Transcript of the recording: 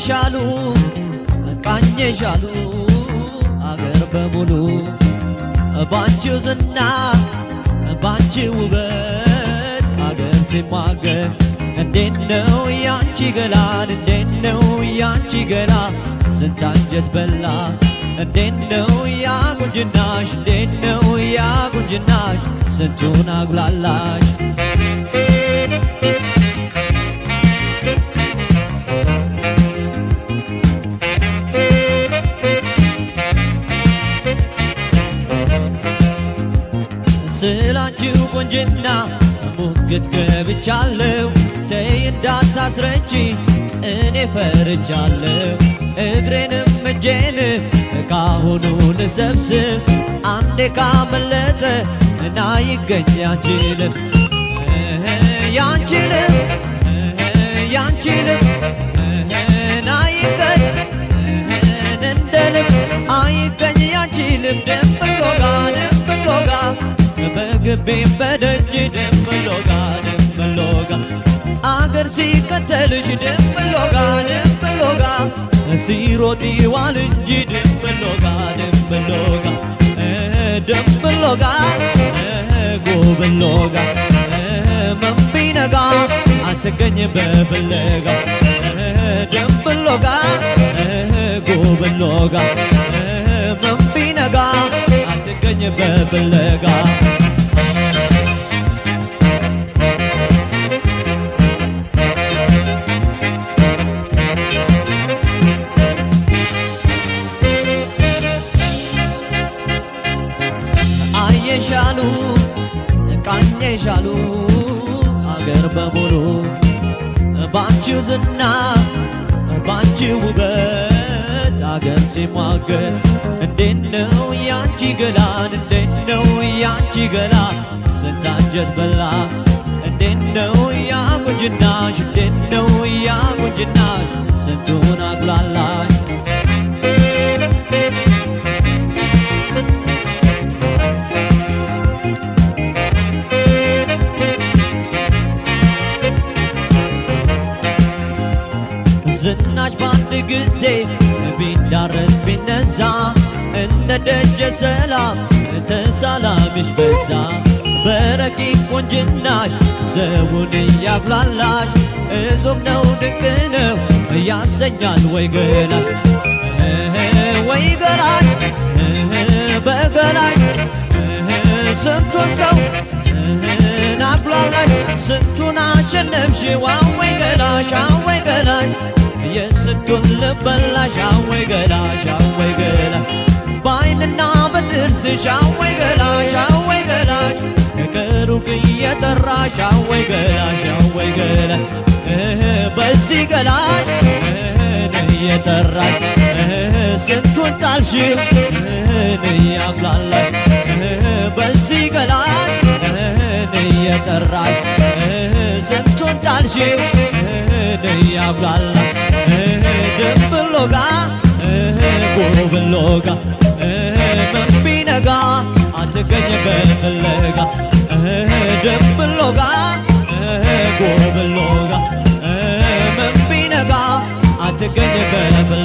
አየሻሉ ቃኘሻሉ አገር በሙሉ ባንቺው ዝና ባንቺው ውበት አገር ሲማገር እንዴት ነው ያንቺ ገላን እንዴት ነው ያንቺ ገላ ስንት አንጀት በላ እንዴት ነው ያ ቁንጅናሽ እንዴት ነው ያ ቁንጅናሽ ስንቱን አጉላላሽ ስላንቺው ቁንጅና ሙግት ገብቻለሁ ተይ እንዳታስረጂ እኔ ፈርቻለሁ እግሬንም እጄን ካሁኑ ልሰብስብ አንዴ ካመለጠ እና ይገኝ ያንቺልም ያንቺልም ያንቺልም ና ይገኝ እንደልም አይገኝ ያንቺልም ደምብሎጋ ደምብሎጋ በግቤም በደጅ ደምብሎጋ ደምብሎጋ አገር ሲከተልሽ ደምብሎጋ ደምብሎጋ ሲሮጥ ይዋል እንጂ ደምብሎጋ ደምብሎጋ ደምብሎጋ ጎብሎጋ መንቢነጋ አትገኝ በፍለጋ ደምብሎጋ ጎብሎጋ መንቢነጋ አትገኝ በፍለጋ አየሻሉ ቃኘሻሉ አገር በሙሉ ባንቺው ዝና ባንቺው ውበት አገር ሲሟገር እንዴት ነው ያንቺ ገላን እንዴት ነው ያንቺ ገላ ስንት አንጀት በላ እንዴት ነው ያ ቁንጅናሽ እንዴት ነው ያ ቁንጅናሽ ስንቱን አጉላላሽ ዝናሽ በአንድ ጊዜ ቢዳረስ ቢነዛ እንደ ደጀ ሰላም ተሳላሚሽ በዛ በረቂቅ ቁንጅናሽ ሰውን እያጉላላሽ እጹብ ነው ድንቅ ነው ያሰኛል ወይ ገላሽ ወይ ገላሽ በገላሽ ስንቱን ሰው አጉላላሽ ስንቱን አሸነፍሽው አወይ ገላሽ አወይ ገላሽ የስንቱን ልበላሽ አወይ ገላሽ አወይ ገላሽ በዓይንና በጥርስሽ አወይ ገላሽ አወይ ገላሽ ከሩቅ እየጠራሽ አወይ ገላሽ አወይ ገላሽ በዚህ ገላሽ እየጠራሽ ስንቱን ጣልሽው እያጉላላሽ በዚህ ገላሽ እየጠራሽ ስንቱን ጣልሽው እያጉላላሽ ደምብሎጋ ጎብሎጋ መንቢነጋ አትገኝ በፍለጋ ደምብሎጋ ጎብሎጋ መንቢነጋ አትገኝ በፍለጋ